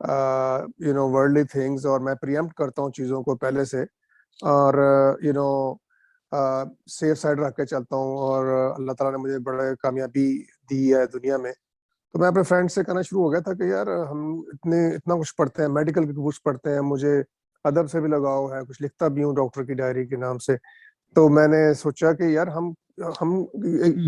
Worldly things, اور میں pre-empt کرتا ہوں چیزوں کو پہلے سے, اور سیف سائڈ رکھ کے چلتا ہوں, اور اللہ تعالیٰ نے مجھے بڑے کامیابی دی ہے دنیا میں. تو میں اپنے فرینڈ سے کہنا شروع ہو گیا تھا کہ یار ہم اتنا کچھ پڑھتے ہیں, میڈیکل کے کچھ پڑھتے ہیں, مجھے ادب سے بھی لگاؤ ہے, کچھ لکھتا بھی ہوں ڈاکٹر کی ڈائری کے نام سے. تو میں نے سوچا کہ یار ہم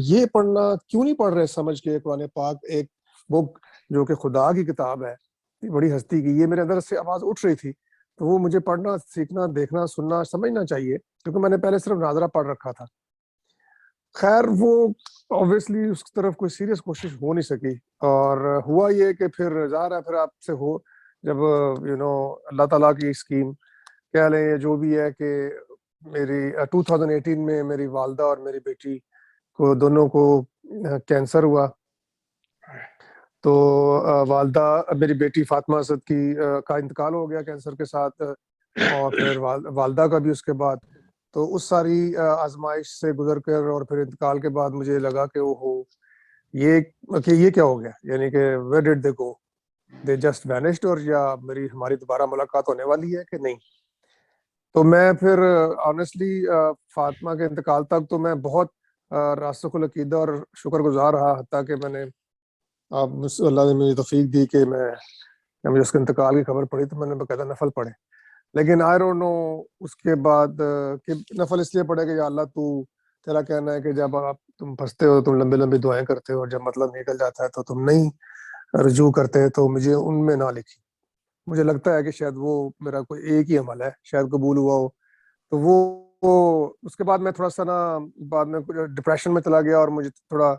یہ پڑھنا کیوں نہیں پڑھ رہے سمجھ کے قرآن پاک, ایک بک جو کہ خدا کی کتاب ہے, بڑی ہستی کی. یہ میرے اندر سے آواز اٹھ رہی تھی, تو وہ مجھے پڑھنا, سیکھنا, دیکھنا, سننا, سمجھنا چاہیے, کیونکہ میں نے پہلے صرف ناظرہ پڑھ رکھا تھا. خیر وہ obviously اس طرف کوئی سیریس کوشش ہو نہیں سکی, اور ہوا یہ کہ پھر ظاہر ہے پھر آپ سے ہو جب اللہ تعالیٰ کی اسکیم کہہ لیں یا جو بھی ہے, کہ میری 2018 میں میری والدہ اور میری بیٹی کو دونوں کو کینسر ہوا. تو والدہ, میری بیٹی فاطمہ اسد کی کا انتقال ہو گیا کینسر کے ساتھ, اور پھر والدہ کا بھی اس کے بعد. تو اس ساری آزمائش سے گزر کر اور پھر انتقال کے بعد مجھے لگا کہ یہ کیا ہو گیا, یعنی کہ where did they go, they just vanished, اور یا ہماری دوبارہ ملاقات ہونے والی ہے کہ نہیں. تو میں پھر آنیسٹلی فاطمہ کے انتقال تک تو میں بہت راسخ العقیدہ اور شکر گزار رہا, حتیٰ کہ میں نے اللہ نے مجھے توفیق دی کہ مجھے اس کے انتقال کی خبر پڑی تو میں نے باقاعدہ نفل پڑھے. لیکن آئی ڈونٹ نو اس کے بعد کہ نفل اس لیے پڑھے کہ یا اللہ تیرا کہنا ہے کہ جب تم پھنستے ہو تم لمبی لمبی دعائیں کرتے ہو, اور جب مطلب نکل جاتا ہے تو تم نہیں رجوع کرتے, تو مجھے ان میں نہ لکھی. مجھے لگتا ہے کہ شاید وہ میرا کوئی ایک ہی عمل ہے, شاید قبول ہوا ہو. تو وہ اس کے بعد میں تھوڑا سا بعد میں ڈپریشن میں چلا گیا, اور مجھے تھوڑا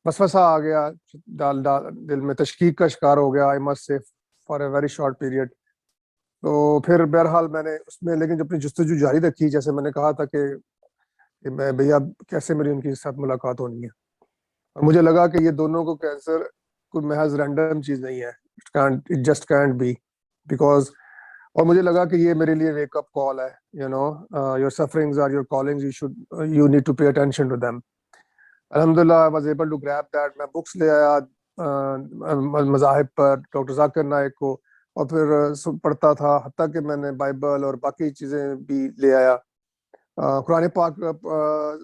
وسوسہ آ گیا, دل میں تشکیک کا شکار ہو گیا, آئی مسٹ سے for a very short period. تو پھر بہرحال میں نے اس میں لیکن اپنی جستجو جاری رکھی, جیسے میں نے کہا تھا کہ میں بھیا کیسے میری ان کے ساتھ ملاقات ہونی ہے. اور مجھے لگا کہ یہ دونوں کو کینسر کوئی محض رینڈم چیز نہیں ہے, it just can't be, because اور مجھے لگا کہ یہ میرے لیے ویک اپ کال ہے, your sufferings are your callings, you need to pay attention to them. الحمدللہ I was able to grab that. میں بکس لے آیا مذاہب پر, ڈاکٹر ذاکر نائک کو, اور پھر پڑھتا تھا, حتیٰ کہ میں نے بائبل اور باقی چیزیں بھی لے آیا. قرآن پاک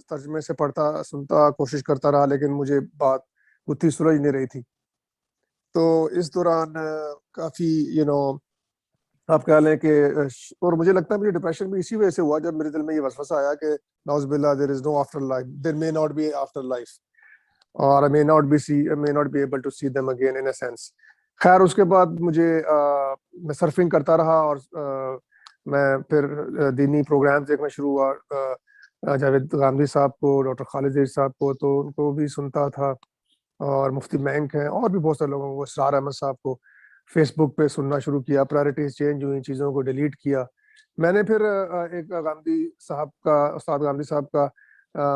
ترجمے سے پڑھتا سنتا کوشش کرتا رہا, لیکن مجھے بات گتھی سلجھ نہیں رہی تھی. تو اس دوران کافی آپ کہہ لیں کہ, اور مجھے لگتا ہے مجھے ڈپریشن بھی اسی وجہ سے ہوا جب میرے دل میں یہ وسوسہ آیا کہ نعوذ باللہ there is no after life, there may not be after life, or I may not be able to see them again in a sense. خیر اس کے بعد میں سرفنگ کرتا رہا, اور میں پھر دینی پروگرامز دیکھنا شروع ہوا, جاوید غامدی صاحب کو, ڈاکٹر خالد زیر صاحب کو, تو ان کو بھی سنتا تھا, اور مفتی مینک ہیں, اور بھی بہت سارے لوگوں کو, اسرار احمد صاحب کو فیس بک پہ سننا شروع کیا. پرائرٹیز چینج ہوئی, چیزوں کو ڈیلیٹ کیا. میں نے پھر ایک استاد غامدی صاحب کا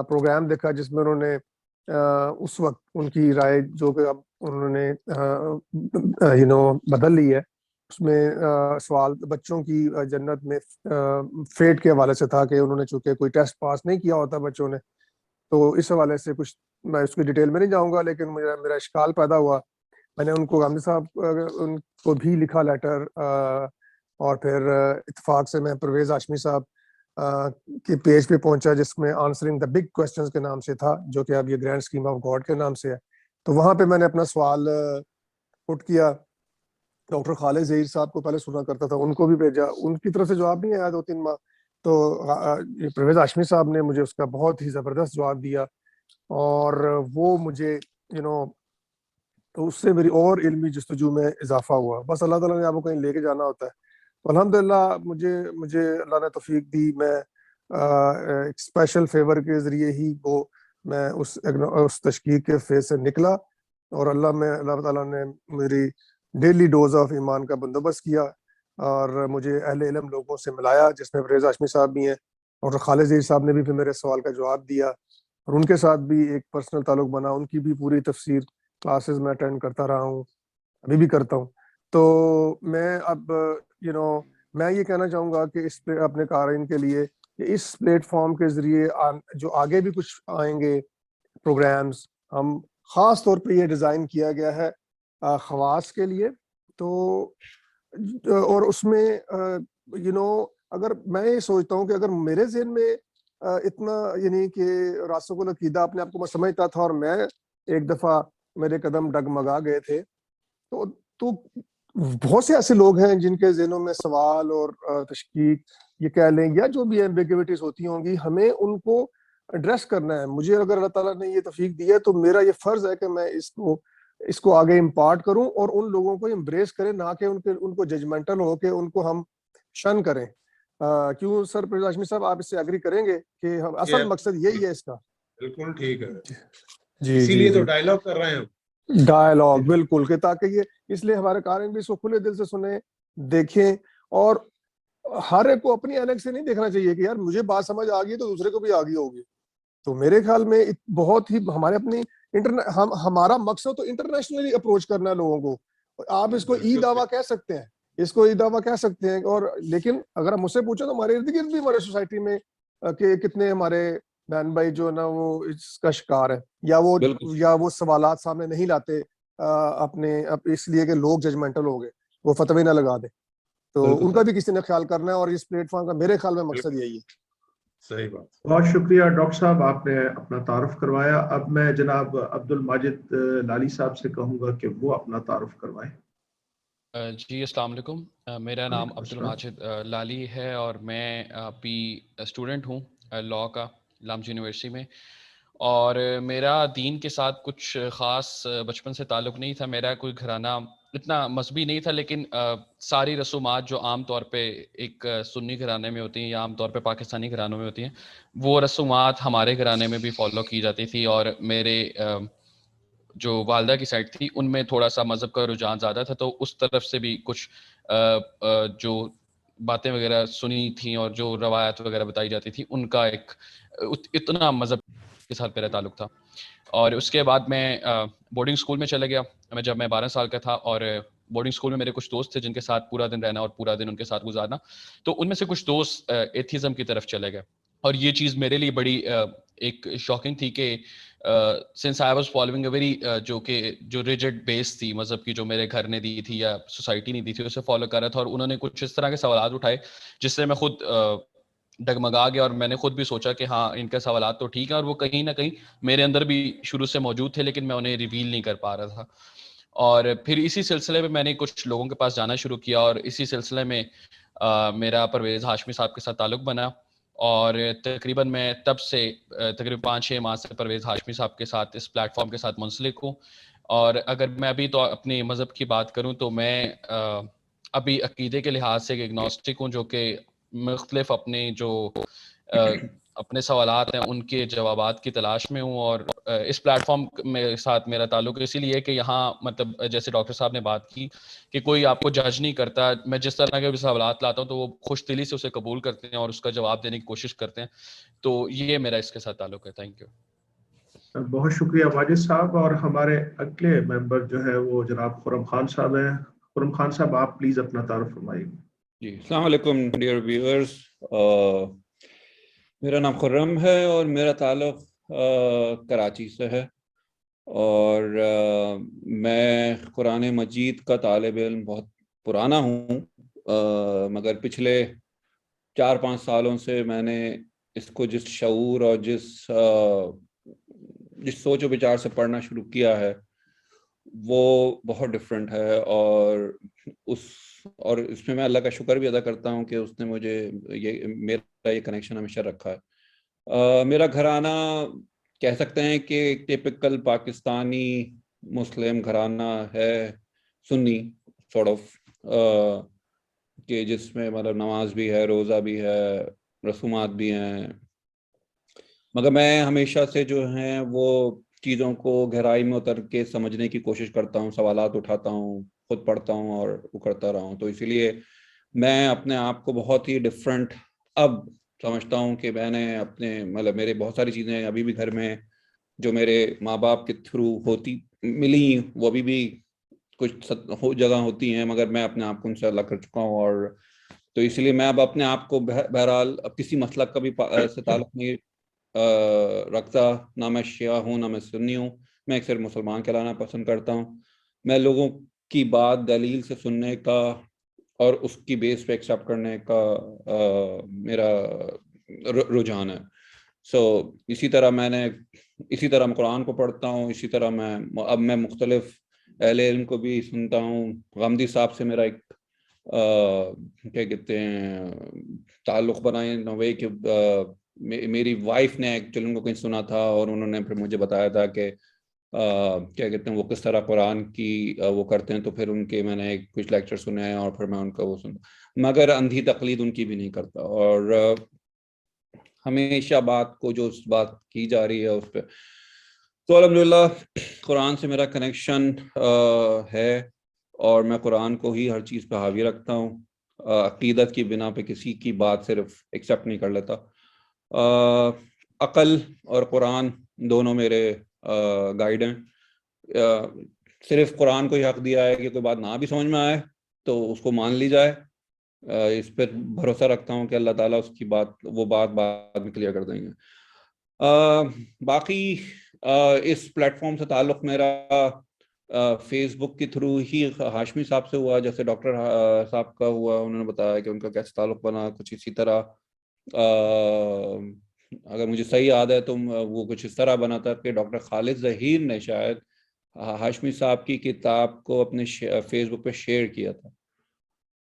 پروگرام دیکھا, جس میں انہوں نے اس وقت ان کی رائے جو کہ اب انہوں نے بدل لی ہے, اس میں سوال بچوں کی جنت میں فیٹ کے حوالے سے تھا کہ انہوں نے چونکہ کوئی ٹیسٹ پاس نہیں کیا ہوتا بچوں نے, تو اس حوالے سے کچھ میں اس کی ڈیٹیل میں نہیں جاؤں گا, لیکن میرا اشکال پیدا ہوا. میں نے ان کو غامدی صاحب ان کو بھی لکھا لیٹر, اور پھر اتفاق سے میں پرویز ہاشمی صاحب کے پیج پہ پہنچا, جس میں آنسرنگ دا بگ کوسچنز کے نام سے تھا, جو کہ اب یہ گرینڈ اسکیم آف گاڈ کے نام سے ہے. تو وہاں پہ میں نے اپنا سوال پٹ کیا. ڈاکٹر خالد زہیر صاحب کو پہلے سنا کرتا تھا, ان کو بھی بھیجا, ان کی طرف سے جواب نہیں آیا 2-3 ماہ. تو پرویز ہاشمی صاحب نے مجھے اس کا بہت ہی زبردست جواب دیا, اور وہ مجھے تو اس سے میری اور علمی جستجو میں اضافہ ہوا. بس اللہ تعالیٰ نے آپ کو کہیں لے کے جانا ہوتا ہے. تو الحمدللہ مجھے اللہ نے توفیق دی, میں ایک اسپیشل فیور کے ذریعے ہی میں اس تشکیک کے فیز سے نکلا, اور اللہ تعالیٰ نے میری ڈیلی ڈوز آف ایمان کا بندوبست کیا, اور مجھے اہل علم لوگوں سے ملایا, جس میں پرویز ہاشمی صاحب بھی ہیں. ڈاکٹر خالد زہیر صاحب نے بھی پھر میرے سوال کا جواب دیا, اور ان کے ساتھ بھی ایک پرسنل تعلق بنا. ان کی بھی پوری تفسیر کلاسز میں اٹینڈ کرتا رہا ہوں, ابھی بھی کرتا ہوں. تو میں اب میں یہ کہنا چاہوں گا کہ اس پہ اپنے قارئین کے لیے کہ اس پلیٹ فارم کے ذریعے جو آگے بھی کچھ آئیں گے پروگرامز, ہم خاص طور پہ یہ ڈیزائن کیا گیا ہے خواص کے لیے. تو اور اس میں اگر میں یہ سوچتا ہوں کہ اگر میرے ذہن میں اتنا یعنی کہ راسخ العقیدہ اپنے آپ کو میں سمجھتا تھا اور میں ایک دفعہ میرے قدم ڈگمگا گئے تھے، تو بہت سے ایسے لوگ ہیں جن کے ذہنوں میں سوال اور تشکیک یہ کہہ لیں یا جو بھی ایمبیگوٹیز ہوتی ہوں گی، ہمیں ان کو ایڈریس کرنا ہے. مجھے اگر اللہ تعالیٰ نے یہ توفیق دی ہے تو میرا یہ فرض ہے کہ میں اس کو آگے امپارٹ کروں اور ان لوگوں کو امبریس کریں، نہ کہ ان کو ججمنٹل ہو کے ان کو ہم شن کریں. کیوں سر پرویز ہاشمی صاحب، آپ اس سے اگری کریں گے کہ ہم اصل مقصد یہی ہے اس کا؟ بالکل ٹھیک ہے، جی اسی جی لیے تو جی ڈائلاگ کر رہے ہیں. ڈائلاگ بالکل، کہ تاکہ یہ اس لیے ہمارے قارئین بھی اس کو کھلے دل سے سنیں، دیکھیں، اور ہر ایک کو اپنی اینک سے نہیں دیکھنا چاہیے کہ یار مجھے بات سمجھ آ گئی تو دوسرے کو بھی آ گئی ہوگی. تو میرے خیال میں بہت ہی ہمارے اپنی ہمارا مقصد تو انٹرنیشنلی اپروچ کرنا ہے لوگوں کو. آپ اس کو ای دعویٰ کہہ سکتے ہیں، اس کو ای دعویٰ کہہ سکتے ہیں، اور لیکن اگر ہم مجھ سے پوچھیں تو ہمارے ارد گرد بھی ہمارے سوسائٹی میں کہ کتنے ہمارے بہن بھائی جو نا وہ اس کا شکار ہے، یا وہ سوالات سامنے نہیں لاتے اپنے اس لیے کہ لوگ ججمنٹل ہو گئے، وہ فتوی نہ لگا دیں. تو ان کا بھی کسی نے خیال کرنا ہے، اور اس پلیٹ فارم کا میرے خیال میں مقصد یہی ہے. صحیح بات. بہت شکریہ ڈاکٹر صاحب، آپ نے اپنا تعارف کروایا. اب میں جناب عبد الماجد لالی صاحب سے کہوں گا کہ وہ اپنا تعارف کروائیں. جی السلام علیکم، میرا نام وعلیکم عبد السلام. الماجد لالی ہے، اور میں ابھی اسٹوڈنٹ ہوں لاء کا لامج یونیورسٹی میں. اور میرا دین کے ساتھ کچھ خاص بچپن سے تعلق نہیں تھا. میرا کوئی گھرانہ اتنا مذہبی نہیں تھا، لیکن ساری رسومات جو عام طور پہ ایک سنی گھرانے میں ہوتی ہیں یا عام طور پہ پاکستانی گھرانوں میں ہوتی ہیں، وہ رسومات ہمارے گھرانے میں بھی فالو کی جاتی تھی. اور میرے جو والدہ کی سائڈ تھی ان میں تھوڑا سا مذہب کا رجحان زیادہ تھا، تو اس طرف سے بھی کچھ جو باتیں وغیرہ سنی تھیں اور جو روایت وغیرہ بتائی جاتی تھی ان کا ایک اتنا مذہب کے ساتھ میرا تعلق تھا. اور اس کے بعد میں بورڈنگ اسکول میں چلا گیا جب میں 12 سال کا تھا. اور بورڈنگ اسکول میں میرے کچھ دوست تھے جن کے ساتھ پورا دن رہنا اور پورا دن ان کے ساتھ گزارنا. تو ان میں سے کچھ دوست ایتھیزم کی طرف چلے گئے، اور یہ چیز میرے لیے بڑی ایک شاکنگ تھی کہ since I was following a very جو ریجڈ بیس تھی مذہب کی، جو میرے گھر نے دی تھی یا سوسائٹی نے دی تھی، اسے فالو کر رہا تھا. اور انہوں نے کچھ اس طرح کے سوالات اٹھائے جس سے میں خود ڈگمگا گیا، اور میں نے خود بھی سوچا کہ ہاں ان کے سوالات تو ٹھیک ہیں، اور وہ کہیں نہ کہیں میرے اندر بھی شروع سے موجود تھے، لیکن میں انہیں ریویل نہیں کر پا رہا تھا. اور پھر اسی سلسلے میں نے کچھ لوگوں کے پاس جانا شروع کیا، اور اسی سلسلے میں میرا پرویز ہاشمی صاحب کے ساتھ تعلق بنا. اور تقریباً میں تب سے تقریباً 5-6 ماہ سے پرویز ہاشمی صاحب کے ساتھ اس پلیٹ فارم کے ساتھ منسلک ہوں. اور اگر میں ابھی تو اپنے مذہب کی بات کروں تو میں ابھی عقیدے کے لحاظ سے ایک اگنوسٹک ہوں، جو کہ مختلف اپنے سوالات ہیں ان کے جوابات کی تلاش میں ہوں. اور اس پلیٹ فارم میں ساتھ میرا تعلق اسی لیے کہ یہاں مطلب جیسے ڈاکٹر صاحب نے بات کی کہ کوئی آپ کو جج نہیں کرتا. میں جس طرح کے بھی سوالات لاتا ہوں تو وہ خوش دلی سے اسے قبول کرتے ہیں اور اس کا جواب دینے کی کوشش کرتے ہیں. تو یہ میرا اس کے ساتھ تعلق ہے. Thank you. بہت شکریہ ماجد صاحب. اور ہمارے اگلے ممبر جو ہے وہ جناب خرم خان صاحب ہیں. خرم خان صاحب، آپ پلیز اپنا تعارف فرمائیے. جی السلام علیکم ڈیئر ویورز، میرا نام خرم ہے اور میرا تعلق کراچی سے ہے. اور میں قرآن مجید کا طالب علم بہت پرانا ہوں، مگر پچھلے 4-5 سالوں سے میں نے اس کو جس شعور اور جس سوچ و بچار سے پڑھنا شروع کیا ہے وہ بہت ڈفرینٹ ہے. اور اس میں اللہ کا شکر بھی ادا کرتا ہوں کہ اس نے مجھے میرا یہ کنیکشن ہمیشہ رکھا ہے. میرا گھرانہ کہہ سکتے ہیں کہ ایک ٹیپیکل پاکستانی مسلم گھرانہ ہے، سنی سورٹ آف، کہ جس میں مطلب نماز بھی ہے، روزہ بھی ہے، رسومات بھی ہیں. مگر میں ہمیشہ سے جو ہیں وہ چیزوں کو گہرائی میں اتر کے سمجھنے کی کوشش کرتا ہوں، سوالات اٹھاتا ہوں، خود پڑھتا ہوں اور وہ کرتا رہا ہوں. تو اسی لیے میں اپنے آپ کو بہت ہی ڈفرینٹ اب سمجھتا ہوں کہ میں نے اپنے مطلب میرے بہت ساری چیزیں ابھی بھی گھر میں جو میرے ماں باپ کے تھرو ہوتی ملی، وہ ابھی بھی کچھ جگہ ہوتی ہیں، مگر میں اپنے آپ کو ان سے الگ کر چکا ہوں. اور تو اس لیے میں اب اپنے آپ کو بہرحال اب کسی مسلک کا بھی سے تعلق نہیں رکھتا، نہ میں شیعہ ہوں نہ میں سنی ہوں. میں ایک صرف مسلمان کہلانا پسند کرتا ہوں. میں لوگوں کی بات دلیل سے سننے کا اور اس کی بیس پہ ایکسیپٹ کرنے کا میرا رجحان ہے. سو اسی طرح میں قرآن کو پڑھتا ہوں. اسی طرح میں مختلف اہل علم کو بھی سنتا ہوں. غامدی صاحب سے میرا ایک کیا کہتے ہیں تعلق بنا ہے کہ میری وائف نے ایکچولی ان کو کہیں سنا تھا اور انہوں نے پھر مجھے بتایا تھا کہ کیا کہتے ہیں وہ کس طرح قرآن کی وہ کرتے ہیں. تو پھر ان کے میں نے کچھ لیکچر سنے ہیں اور پھر میں ان کا وہ سنتا, مگر اندھی تقلید ان کی بھی نہیں کرتا. اور ہمیشہ بات کو جو بات کی جا رہی ہے اس پہ. تو الحمدللہ قرآن سے میرا کنیکشن ہے اور میں قرآن کو ہی ہر چیز پہ حاوی رکھتا ہوں. عقیدت کی بنا پہ کسی کی بات صرف ایکسیپٹ نہیں کر لیتا. عقل اور قرآن دونوں میرے گائیڈ ہیں. صرف قرآن کو ہی حق دیا ہے کہ کوئی بات نہ بھی سمجھ میں آئے تو اس کو مان لی جائے. اس پہ بھروسہ رکھتا ہوں کہ اللہ تعالیٰ اس کی بات بعد میں کلیئر کر دیں گے. باقی اس پلیٹ فارم سے تعلق میرا فیس بک کے تھرو ہی ہاشمی صاحب سے ہوا, جیسے ڈاکٹر صاحب کا ہوا. انہوں نے بتایا کہ ان کا کیسے تعلق بنا. کچھ اسی طرح اگر مجھے صحیح یاد ہے تو وہ کچھ اس طرح بنا تھا کہ ڈاکٹر خالد ظہیر نے شاید ہاشمی صاحب کی کتاب کو اپنے فیس بک پہ شیئر کیا تھا,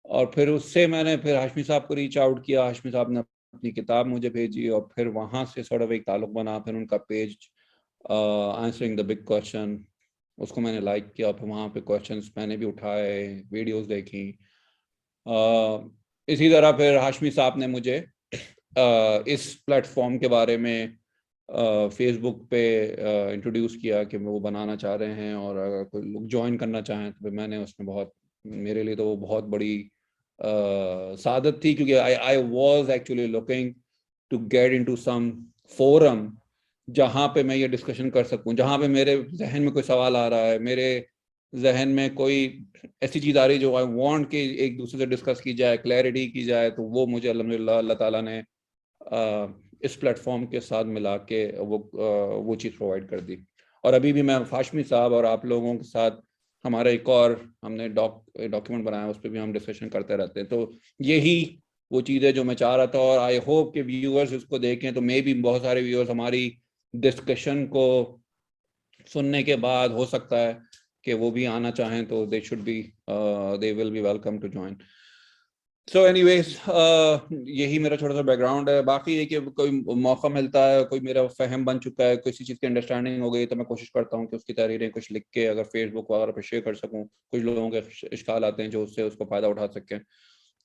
اور پھر اس سے میں نے پھر ہاشمی صاحب کو ریچ آؤٹ کیا. ہاشمی صاحب نے اپنی کتاب مجھے بھیجی اور پھر وہاں سے سارٹ آف ایک تعلق بنا. پھر ان کا page answering the big question, اس کو میں نے لائک کیا. پھر وہاں پہ کوشچنس میں نے بھی اٹھائے, ویڈیوز دیکھی. اسی طرح پھر ہاشمی صاحب نے مجھے اس پلیٹ فارم کے بارے میں فیس بک پہ انٹروڈیوس کیا کہ وہ بنانا چاہ رہے ہیں, اور اگر کوئی لوگ جوائن کرنا چاہیں تو میں نے اس میں میرے لیے تو وہ بہت بڑی سعادت تھی, کیونکہ I was actually looking to get into some forum جہاں پہ میں یہ ڈسکشن کر سکوں, جہاں پہ میرے ذہن میں کوئی سوال آ رہا ہے, میرے ذہن میں کوئی ایسی چیز آ رہی ہے جو I want کہ ایک دوسرے سے ڈسکس کی جائے, کلیئرٹی کی جائے. تو وہ مجھے الحمدللہ اللہ تعالیٰ نے اس پلیٹ فارم کے ساتھ ملا کے وہ چیز پرووائڈ کر دی. اور ابھی بھی میں ہاشمی صاحب اور آپ لوگوں کے ساتھ ہمارا ایک اور ہم نے ڈاکیومنٹ بنایا, اس پہ بھی ہم ڈسکشن کرتے رہتے ہیں. تو یہی وہ چیز ہے جو میں چاہ رہا تھا, اور آئی ہوپ کہ ویورز اس کو دیکھیں. تو مے بھی بہت سارے ویورز ہماری ڈسکشن کو سننے کے بعد ہو سکتا ہے کہ وہ بھی آنا چاہیں, تو they will be welcome to join. So anyways یہی میرا چھوٹا سا بیک گراؤنڈ ہے. باقی یہ کہ کوئی موقع ملتا ہے, کوئی میرا فہم بن چکا ہے, کسی چیز کی انڈرسٹینڈنگ ہو گئی, تو میں کوشش کرتا ہوں کہ اس کی تحریریں کچھ لکھ کے اگر فیس بک وغیرہ پہ شیئر کر سکوں. کچھ لوگوں کے اشکال آتے ہیں جو اس سے اس کو فائدہ اٹھا سکیں,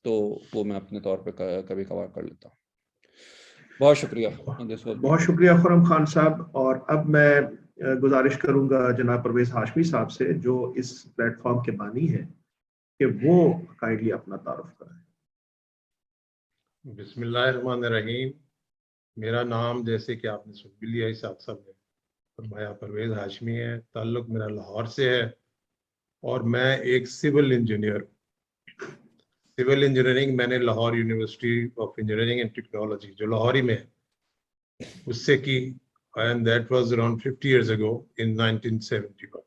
تو وہ میں اپنے طور پہ کبھی کبھار کر لیتا ہوں. بہت شکریہ. بہت شکریہ خرم خان صاحب. اور اب میں گزارش کروں گا جناب پرویز ہاشمی صاحب سے, جو اس پلیٹ فارم کے بانی ہیں, کہ وہ کائنڈلی اپنا تعارف کریں. بسم اللہ الرحمن الرحیم. میرا نام جیسے کہ آپ نے سن بھی لیا اسحاق صاحب نے فرمایا, پرویز ہاشمی ہے. تعلق میرا لاہور سے ہے اور میں ایک سول انجینئر. سول انجینئرنگ میں نے Lahore university of engineering and technology جو لاہور ہی میں ہے اس سے کی, and that was around 50 years ago in 1971.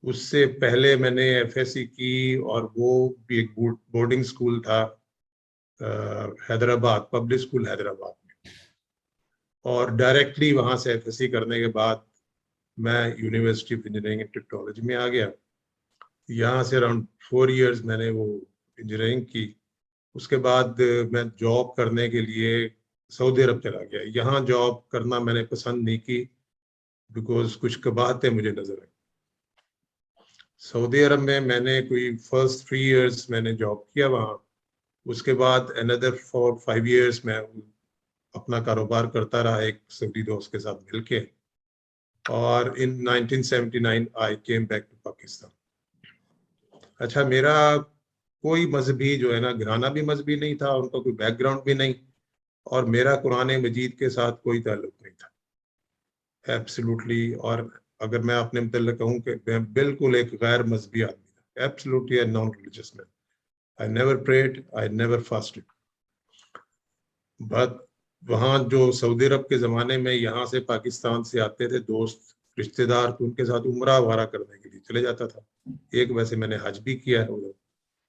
اس سے پہلے میں نے ایف ایس سی کی, اور وہ بھی ایک بورڈنگ اسکول تھا حیدرآباد, پبلک اسکول حیدرآباد میں, اور ڈائریکٹلی وہاں سے ایف ایس سی کرنے کے بعد میں university of engineering and technology میں آ گیا. یہاں سے اراؤنڈ 4 years میں نے وہ انجینئرنگ کی. اس کے بعد میں جاب کرنے کے لیے سعودی عرب چلا گیا. یہاں جاب کرنا میں نے پسند نہیں کی, بیکاز کچھ قباحتیں مجھے نظر آئی. سعودی عرب میں نے کوئی فرسٹ 3 years میں نے جاب کیا وہاں. اس کے بعد another 4-5 years میں اپنا کاروبار کرتا رہا ایک سعودی دوست کے ساتھ مل کے, اور in 1979 I came back to Pakistan. اچھا, میرا کوئی مذہبی جو ہے نا گھرانہ بھی مذہبی نہیں تھا, ان کا کوئی بیک گراؤنڈ بھی نہیں, اور میرا قرآن مجید کے ساتھ کوئی تعلق نہیں تھا ایبسلوٹلی. اور اگر میں اپنے متعلق کہوں کہ میں بالکل ایک غیر مذہبی آدمی تھا, absolutely a non religious man. I never prayed, I never fasted. But وہاں جو سعودی عرب کے زمانے میں یہاں سے پاکستان سے آتے تھے دوست رشتہ دار, تو ان کے ساتھ عمرہ وغیرہ کرنے کے لیے چلے جاتا تھا. ایک ویسے میں نے حج بھی کیا ہے ادھر.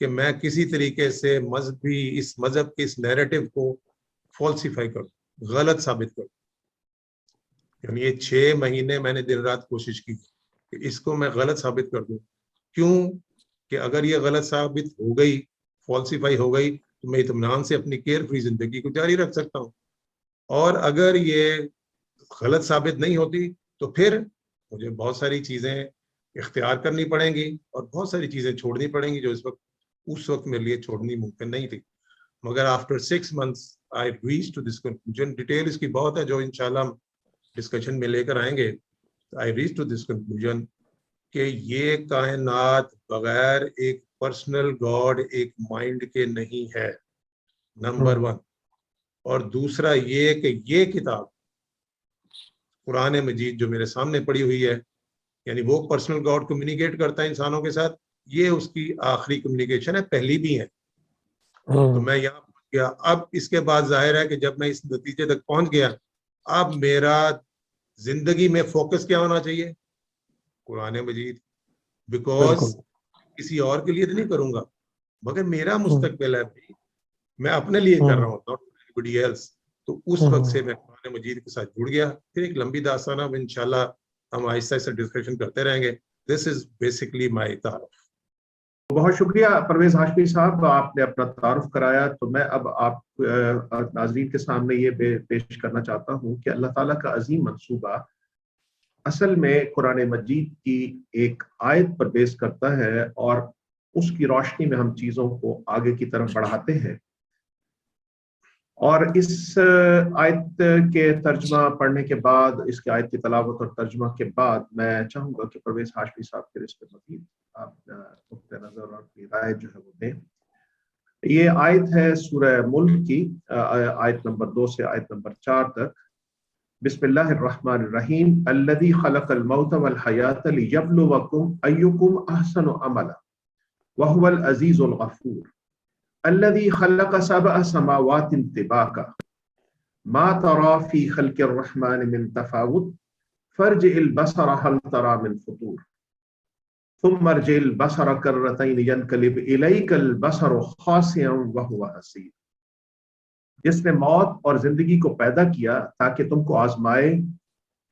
کہ میں کسی طریقے سے اس مذہب کے اس نیریٹو کو فالسیفائی کروں, غلط ثابت کروں. یعنی یہ 6 مہینے میں نے دن رات کوشش کی کہ اس کو میں غلط ثابت کر دوں. کیوں کہ اگر یہ غلط ثابت ہو گئی, فالسیفائی ہو گئی, تو میں اطمینان سے اپنی کیئر فری زندگی کو جاری رکھ سکتا ہوں. اور اگر یہ غلط ثابت نہیں ہوتی تو پھر مجھے بہت ساری چیزیں اختیار کرنی پڑیں گی اور بہت ساری چیزیں چھوڑنی پڑیں گی جو اس وقت میرے لیے چھوڑنی ممکن نہیں تھی. مگر after 6 months I reached to this conclusion. Detail اس کی بہت ہے جو انشاءاللہ ہم ڈسکشن میں لے کر آئیں گے. I reached to this conclusion کہ یہ کائنات بغیر ایک پرسنل گاڈ, ایک مائنڈ کے نہیں ہے, نمبر 1. اور دوسرا یہ کہ یہ کتاب قرآن مجید جو میرے سامنے پڑی ہوئی ہے, یعنی وہ پرسنل گاڈ کمیونیکیٹ کرتا ہے انسانوں کے ساتھ, یہ اس کی آخری کمیونیکیشن ہے, پہلی بھی ہے. تو میں یہاں پہنچ گیا. اب اس کے بعد ظاہر ہے کہ جب میں اس نتیجے تک پہنچ گیا, اب میرا زندگی میں فوکس کیا ہونا چاہیے؟ قرآن مجید. بیکاز کسی اور کے لیے تو نہیں کروں گا, مگر میرا مستقبل ہے بھائی, میں اپنے لیے کر رہا ہوں, not anybody else. تو اس وقت سے میں قرآن مجید کے ساتھ جڑ گیا. پھر ایک لمبی داستان ہے, انشاءاللہ ہم آہستہ آہستہ ڈسکشن کرتے رہیں گے. دس از بیسکلی مائی تعارف. بہت شکریہ پرویز ہاشمی صاحب, آپ نے اپنا تعارف کرایا. تو میں اب آپ ناظرین کے سامنے یہ پیش کرنا چاہتا ہوں کہ اللہ تعالیٰ کا عظیم منصوبہ اصل میں قرآن مجید کی ایک آیت پر بیس کرتا ہے, اور اس کی روشنی میں ہم چیزوں کو آگے کی طرف بڑھاتے ہیں. اور اس آیت کے ترجمہ پڑھنے کے بعد, اس کی آیت کی تلاوت اور ترجمہ کے بعد, میں چاہوں گا کہ پرویز ہاشمی صاحب پھر اس پہ مزید آپ نقطۂ نظر اور اپنی رائے جو ہے وہ دیں. یہ آیت ہے سورہ ملک کی, آیت نمبر 2 سے آیت نمبر 4 تک. بسم اللہ الرحمن الرحیم. الذی خلق الموت والحیاۃ لیبلوکم ایکم احسن عملا وہو العزیز الغفور. الذي خلق 7 سماوات طباقا ما ترى في خلق الرحمن من تفاوت فارجع البصر هل ترى من فطور ثم ارجع البصر كرتين ينقلب إليك البصر خاسئا وهو حسير. جس نے موت اور زندگی کو پیدا کیا تاکہ تم کو آزمائے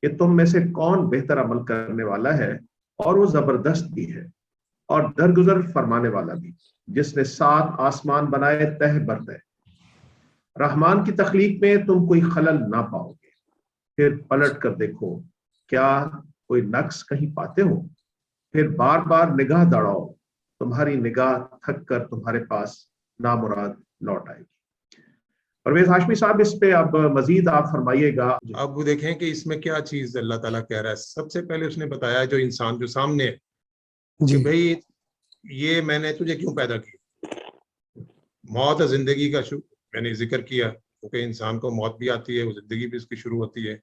کہ تم میں سے کون بہتر عمل کرنے والا ہے, اور وہ زبردست بھی ہے اور درگزر فرمانے والا بھی, جس نے 7 آسمان بنائے تہ بر تہ. رحمان کی تخلیق میں تم کوئی خلل نہ پاؤ گے, پھر پلٹ کر دیکھو کیا کوئی نقص کہیں پاتے ہو, پھر بار بار نگاہ دوڑاؤ, تمہاری نگاہ تھک کر تمہارے پاس نامراد لوٹ آئے گی. پرویز ہاشمی صاحب اس پہ اب مزید آپ فرمائیے گا. اب وہ دیکھیں کہ اس میں کیا چیز اللہ تعالیٰ کہہ رہا ہے. سب سے پہلے اس نے بتایا جو انسان جو سامنے ہے کہ بھئی یہ میں نے تجھے کیوں پیدا کیا. موت اور زندگی کا میں نے ذکر کیا کیونکہ انسان کو موت بھی آتی ہے, وہ زندگی بھی اس کی شروع ہوتی ہے,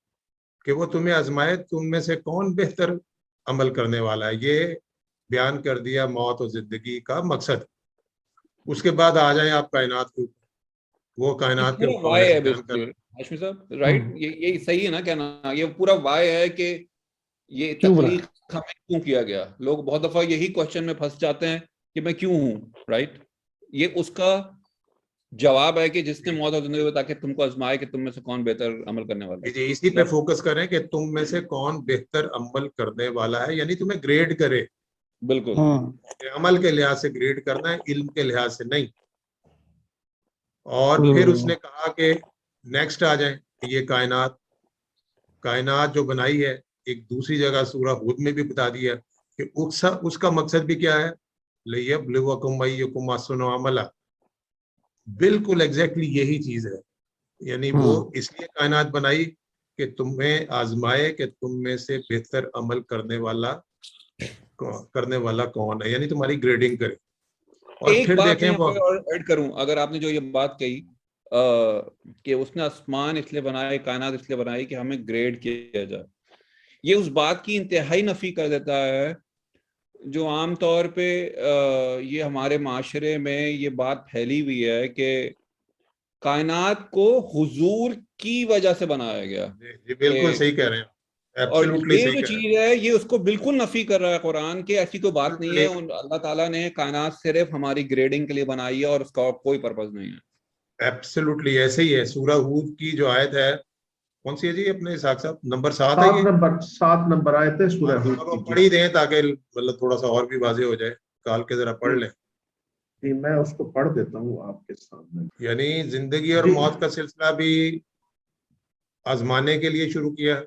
کہ وہ تمہیں آزمائے تم میں سے کون بہتر عمل کرنے والا ہے. یہ بیان کر دیا موت اور زندگی کا مقصد. اس کے بعد آ جائیں آپ کائنات کو, وہ کائنات کے ہاشمی صاحب رائٹ, یہ صحیح ہے نا کہنا, یہ پورا وائے ہے کہ یہ تخلیق ہمیں کیوں کیا گیا. لوگ بہت دفعہ یہی کوشچن میں پھنس جاتے ہیں کہ میں کیوں ہوں, رائٹ. یہ اس کا جواب ہے کہ جس نے موت اور زندگی تاکہ تم کو آزمائے کہ تم میں سے کون بہتر عمل کرنے والا ہے. جی اسی پہ فوکس کریں کہ تم میں سے کون بہتر عمل کرنے والا ہے, یعنی تمہیں گریڈ کرے. بالکل عمل کے لحاظ سے گریڈ کرنا ہے, علم کے لحاظ سے نہیں. اور پھر اس نے کہا کہ نیکسٹ آ جائیں, یہ کائنات جو بنائی ہے, ایک دوسری جگہ سورہ ہود میں بھی بتا دیا کہ اس کا مقصد بھی کیا ہے, لِيَبْلُوَكُمْ أَيُّكُمْ أَحْسَنُ عَمَلًا. بالکل ایگزیکٹلی یہی چیز ہے. یعنی وہ اس لیے کائنات بنائی کہ تمہیں آزمائے کہ تم میں سے بہتر عمل کرنے والا کون ہے, یعنی تمہاری گریڈنگ کرے. اور ایک پھر بات دیکھیں وہ اور ایڈ کروں, اگر آپ نے جو یہ بات کہی کہ اس نے آسمان اس لیے بنائے, کائنات اس لیے بنائی کہ ہمیں گریڈ کیا جائے, یہ اس بات کی انتہائی نفی کر دیتا ہے جو عام طور پہ یہ ہمارے معاشرے میں یہ بات پھیلی ہوئی ہے کہ کائنات کو حضور کی وجہ سے بنایا گیا. جی بالکل صحیح کہہ رہے ہیں. اور Absolutely یہ صحیح جو کہہ رہے ہیں. چیز ہے یہ اس کو بالکل نفی کر رہا ہے قرآن کہ ایسی کوئی بات نہیں ہے. اللہ تعالیٰ نے کائنات صرف ہماری گریڈنگ کے لیے بنائی ہے اور اس کا کوئی پرپز نہیں ہے. ایبسلیوٹلی ایسے ہی ہے. سورہ ہود کی جو آیت ہے کون سی ہے جی اپنے اسحاق صاحب؟ نمبر 7 ہے یہ. 7 نمبر آیت ہے سورہ ہود وہ کی. پڑھ ہی دیں تاکہ مطلب تھوڑا سا اور بھی واضح ہو جائے. کال کے ذرا پڑھ لیں. جی میں اس کو پڑھ دیتا ہوں آپ کے سامنے. یعنی زندگی اور موت کا سلسلہ بھی آزمانے کے لیے شروع کیا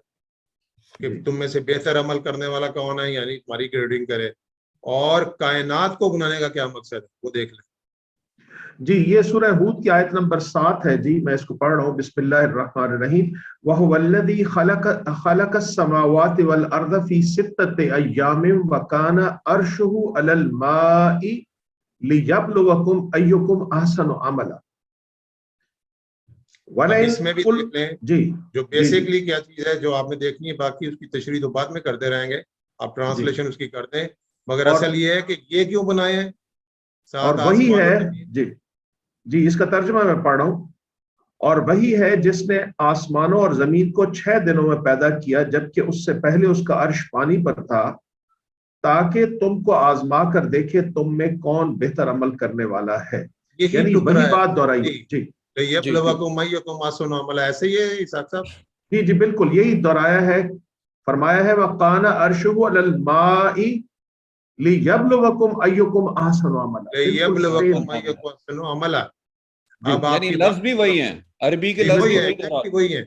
کہ تم میں سے بہتر عمل کرنے والا کون ہے، یعنی ہماری گریڈنگ کرے. اور کائنات کو بنانے کا کیا مقصد ہے وہ دیکھ لیں. جی یہ سورہ ہود کی آیت نمبر 7 ہے. جی میں اس کو پڑھ رہا ہوں. بسم اللہ الرحمن الرحیم. وَهُوَ الَّذِي خَلَقَ السَّمَاوَاتِ وَالْأَرْضَ فِي سِتَّةِ أَيَّامٍ وَكَانَ عَرْشُهُ عَلَى الْمَاءِ لِيَبْلُوَكُمْ أَيُّكُمْ أَحْسَنُ عَمَلًا. اب اس میں بھی دیکھ لیں جی جو بیسکلی کیا چیز ہے جو آپ نے دیکھنی ہے، باقی اس کی تشریح تو بعد میں کرتے رہیں گے، آپ ٹرانسلیشن اس کی کرتے ہیں. مگر اصل یہ ہے کہ یہ کیوں بنائے ہیں اور وہی ہے. جی اس کا ترجمہ میں پڑھ رہا ہوں. اور وہی ہے جس نے آسمانوں اور زمین کو 6 دنوں میں پیدا کیا، جبکہ اس سے پہلے اس کا عرش پانی پر تھا، تاکہ تم کو آزما کر دیکھے تم میں کون بہتر عمل کرنے والا ہے. یعنی وہی بات دہرائی. جی ایسے ہی ہے اسحاق صاحب. جی بالکل یہی دہرایا ہے. فرمایا ہے وَقَانَ عَرْشُهُ عَلَى الْمَاءِ لِيَبْلُوَكُمْ أَيُّكُمْ أَحْسَنُ عَمَلًا. اب آپ یعنی کی لفظ بھی وہی ہیں، عربی کے لفظ وہی ہے.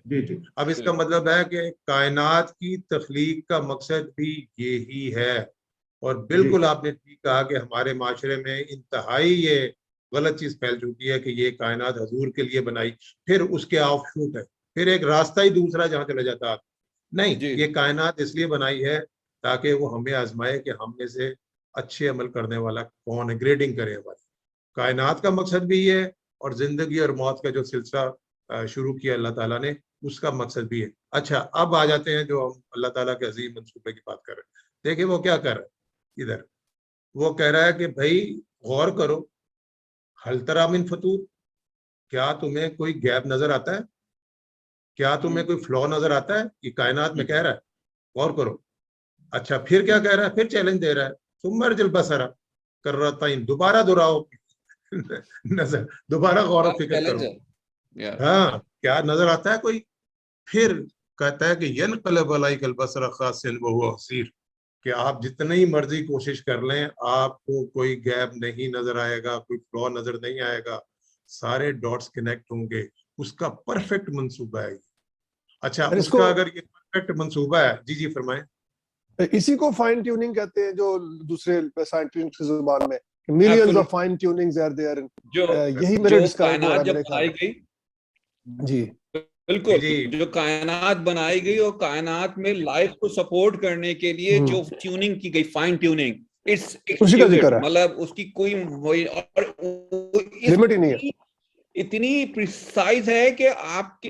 اب اس کا مطلب ہے کہ کائنات کی تخلیق کا مقصد بھی یہی ہے. اور بالکل آپ نے ٹھیک کہا کہ ہمارے معاشرے میں انتہائی یہ غلط چیز پھیل چکی ہے کہ یہ کائنات حضور کے لیے بنائی، پھر اس کے آف شوٹ ہے، پھر ایک راستہ ہی دوسرا جہاں چلا جاتا ہے. نہیں، یہ کائنات اس لیے بنائی ہے تاکہ وہ ہمیں آزمائے کہ ہم میں سے اچھے عمل کرنے والا کون ہے، گریڈنگ کرے ہماری. کائنات کا مقصد بھی یہ ہے اور زندگی اور موت کا جو سلسلہ شروع کیا اللہ تعالیٰ نے اس کا مقصد بھی ہے. اچھا اب آ جاتے ہیں جو ہم اللہ تعالیٰ کے عظیم منصوبے کی بات کر رہے ہیں. دیکھیں وہ کیا کر رہا ہے. ادھر وہ کہہ رہا ہے کہ بھائی غور کرو، ہل تری من فطور، کیا تمہیں کوئی گیپ نظر آتا ہے؟ کیا تمہیں کوئی فلو نظر آتا ہے؟ یہ کائنات میں کہہ رہا ہے، غور کرو. اچھا پھر کیا کہہ رہا ہے؟ پھر چیلنج دے رہا ہے ثم ارجع البصر کرتین، دوبارہ دہراؤ نظر، دوبارہ غور و فکر کرو. ہاں کیا نظر آتا ہے کوئی؟ پھر کہتا ہے کہ ینقلب علیک البصر خاسئا وہو حسیر، کہ آپ جتنی مرضی کوشش کر لیں آپ کو کوئی گیپ نہیں نظر آئے گا، کوئی فلو نظر نہیں آئے گا، سارے ڈاٹس کنیکٹ ہوں گے. اس کا پرفیکٹ منصوبہ ہے. اچھا اس کا اگر یہ پرفیکٹ منصوبہ ہے، جی فرمائیں. اسی کو فائن ٹیوننگ کہتے ہیں جو دوسرے سائنٹسٹ کی زبان میں millions of fine tunings are there. یہی میرے ڈسکرائب ہو رہا ہے میرے خیال میں. جی بالکل، جو کائنات بنائی گئی اور کائنات میں لائف کو سپورٹ کرنے کے لیے جو ٹیوننگ کی گئی، فائن ٹیوننگ، اسی کا ذکر ہے. مطلب اس کی کوئی لمٹ ہی نہیں ہے، اتنی پریسائز ہے کہ آپ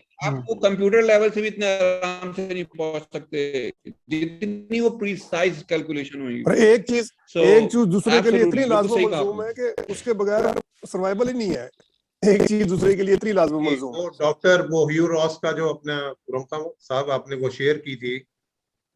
کو کمپیوٹر لیول سے بھی اتنے آرام سے نہیں پہنچ سکتے جتنی وہ پریسائز کیلکولیشن ہوئی. اور ایک چیز دوسرے کے لیے اتنی لازم و ملزوم ہے کہ اس کے بغیر سروائیول ہی نہیں ہے. ایک چیز دوسرے کے لیے اتنی لازم و ملزوم ہے. ڈاکٹر وہ ہیو راس کا جو اپنا رمتا صاحب آپ نے وہ شیئر کی تھی،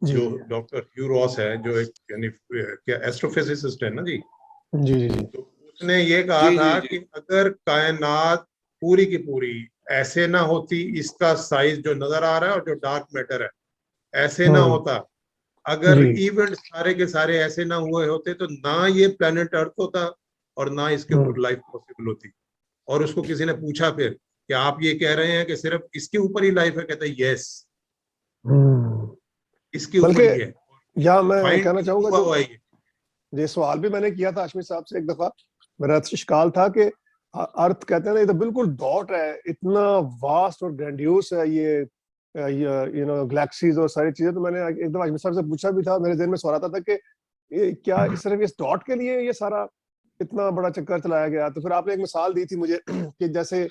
جو ڈاکٹر ہیو راس ہے جو ایک یعنی کیا ایسٹرو فزسسٹ ہے نا جی، تو اس نے یہ کہا تھا کہ اگر کائنات پوری کی پوری ایسے نہ ہوتی، اس کا سائز جو نظر آ رہا ہے اور جو ڈارک میٹر ہے ایسے نہ ہوتا، اگر ایونٹ سارے کے سارے ایسے نہ ہوئے ہوتے تو نہ یہ پلانٹ ارتھ ہوتا اور نہ اس کے اوپر لائف پاسبل ہوتی. اور اس کو کسی نے پوچھا پھر کہ آپ یہ کہہ رہے ہیں کہ صرف اس کے اوپر ہی لائف ہے؟ کہتا ہے یس، اس کے اوپر ہی ہے. یا میں کہنا چاہوں گا یہ سوال بھی میں نے کیا تھا ہاشمی صاحب سے ایک دفعہ، میرا اشکال تھا کہ ارتھ کہتے ہیں نا یہ تو بالکل ڈاٹ ہے، اتنا واسٹ اور گرینڈیوس ہے یہ گلیکسیز اور ساری چیزیں. تو میں نے ایک دفعہ ہاشمی صاحب سے پوچھا بھی تھا، میرے ذہن میں سوال آتا تھا کہ کیا صرف اس ڈاٹ کے لیے یہ سارا اتنا بڑا چکر چلایا گیا؟ تو پھر آپ نے ایک مثال دی تھی مجھے کہ جیسے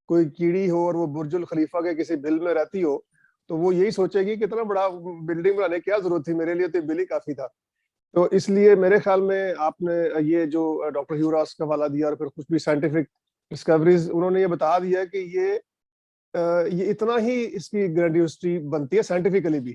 کوئی کیڑی ہو اور وہ برج الخلیفہ کے کسی بل میں رہتی ہو تو وہ یہی سوچے گی کہ اتنا بڑا بلڈنگ بنانے کی کیا ضرورت تھی، میرے لیے تو بل ہی کافی تھا. تو اس لیے میرے خیال میں آپ نے یہ جو ڈاکٹر ہیو راس کا حوالہ دیا اور پھر کچھ بھی سائنٹیفک ڈسکوریز انہوں نے یہ بتا دیا کہ یہ اتنا ہی اس کی گرینڈیوسٹی بنتی ہے سائنٹیفکلی بھی.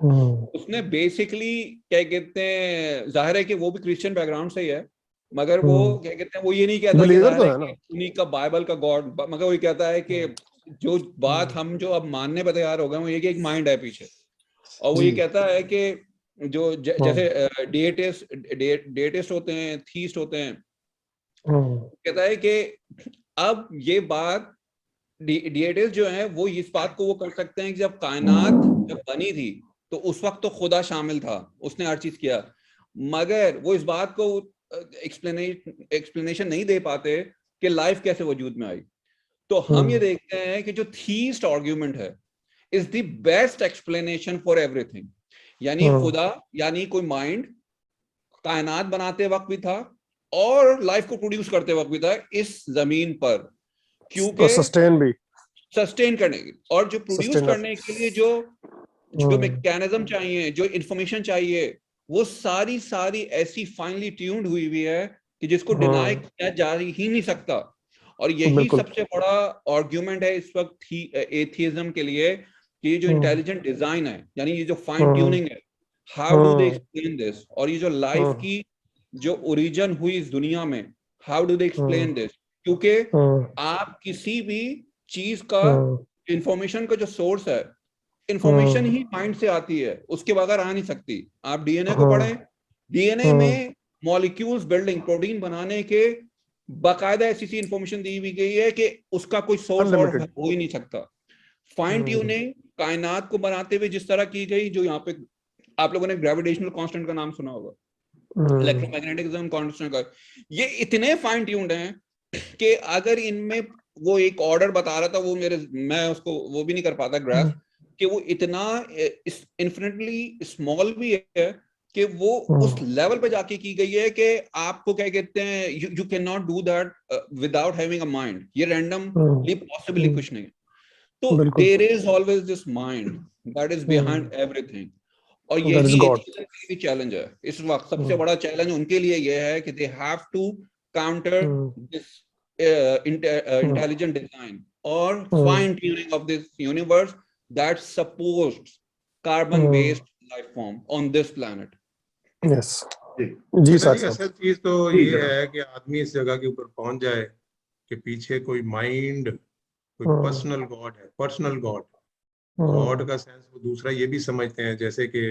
اس نے بیسکلی کیا کہتے ہیں, ظاہر ہے کہ وہ بھی کرسچن بیک گراؤنڈ سے ہی ہے, مگر وہ کیا کہتے ہیں, وہ یہ نہیں کہتا کہ بلیور تو ظاہر ہے نا, ہے کہ انہیں کا بائبل کا گاڈ, مگر وہ یہ کہتا ہے کہ جو بات ہم جو اب ماننے پہ تیار ہو گئے وہ یہ کہ ایک مائنڈ ہے پیچھے, اور وہ یہ کہتا ہے کہ جو جیسے ڈیٹسٹ ہوتے ہیں, تھیسٹ ہوتے ہیں, کہتا ہے کہ اب یہ بات ڈیٹسٹ جو ہیں وہ اس بات کو وہ کر سکتے ہیں کہ جب کائنات جب بنی تھی تو اس وقت تو خدا شامل تھا, اس نے ہر چیز کیا, مگر وہ اس بات کو ایکسپلینیشن نہیں دے پاتے کہ لائف کیسے وجود میں آئی. تو ہم یہ دیکھتے ہیں کہ جو تھیسٹ آرگیومنٹ ہے is the best explanation for everything, یعنی خدا یعنی کوئی مائنڈ کائنات بناتے وقت بھی تھا اور لائف کو پروڈیوس کرتے وقت بھی تھا اس زمین پر, کیونکہ سسٹین کرنے کے اور جو پروڈیوس کرنے کے لیے جو میکینزم چاہیے, جو انفارمیشن چاہیے, وہ ساری ایسی فائنلی ٹیونڈ ہوئی ہے کہ جس کو ڈینائی کیا جا ہی نہیں سکتا. اور یہی سب سے بڑا آرگیومنٹ ہے اس وقت ایتھیزم کے لیے کہ یہ جو انٹیلیجنٹ ڈیزائن ہے, یعنی یہ جو فائن ٹیوننگ ہے, how do they explain this, اور یہ جو لائف کی جو اوریجن ہوئی اس دنیا میں, how do they explain this, کیونکہ آپ کسی بھی چیز کا انفارمیشن کا جو سورس ہے, انفارمیشن ہی مائنڈ سے آتی ہے, اس کے بغیر آ نہیں سکتی. آپ ڈی این اے کو پڑھیں, ڈی این اے میں مالیکیولز بلڈنگ پروٹین بنانے کے باقاعدہ ایسی انفارمیشن دی ہوئی گئی ہے کہ اس کا کوئی سورس اور ہو ہی نہیں سکتا. فائن ٹیوننگ کائنات کو بناتے ہوئے جس طرح کی گئی, جو یہاں پہ آپ لوگوں نے گریویٹیشنل کانسٹنٹ کا نام سنا ہوگا, الیکٹرو میگنیٹزم کانسٹنٹ کا, یہ اتنے فائن ٹیونڈ ہیں کہ اگر ان میں وہ ایک آرڈر بتا رہا تھا, وہ میں اس کو وہ بھی نہیں کر پاتا گراف, کہ وہ اتنا انفینٹلی اسمال بھی ہے کہ وہ اس لیول پہ جا کے کی گئی ہے کہ آپ کو کیا کہتے ہیں, you can not do that without having a mind, یہ رینڈملی پاسبلی کچھ نہیں. تو there is always this mind that is behind everything, اور یہی چیلنج ہے اس وقت. سب سے بڑا چیلنج ان کے لیے یہ ہے کہ they have to counter this intelligent design or fine tuning of this universe that supports carbon based life form on this planet. Yes. جی سر, اصل چیز تو یہ ہے کہ آدمی اس جگہ کے اوپر پہنچ جائے کہ پیچھے کوئی مائنڈ, کوئی پرسنل گاڈ ہے. پرسنل گاڈ کا سینس وہ دوسرا یہ بھی سمجھتے ہیں, جیسے کہ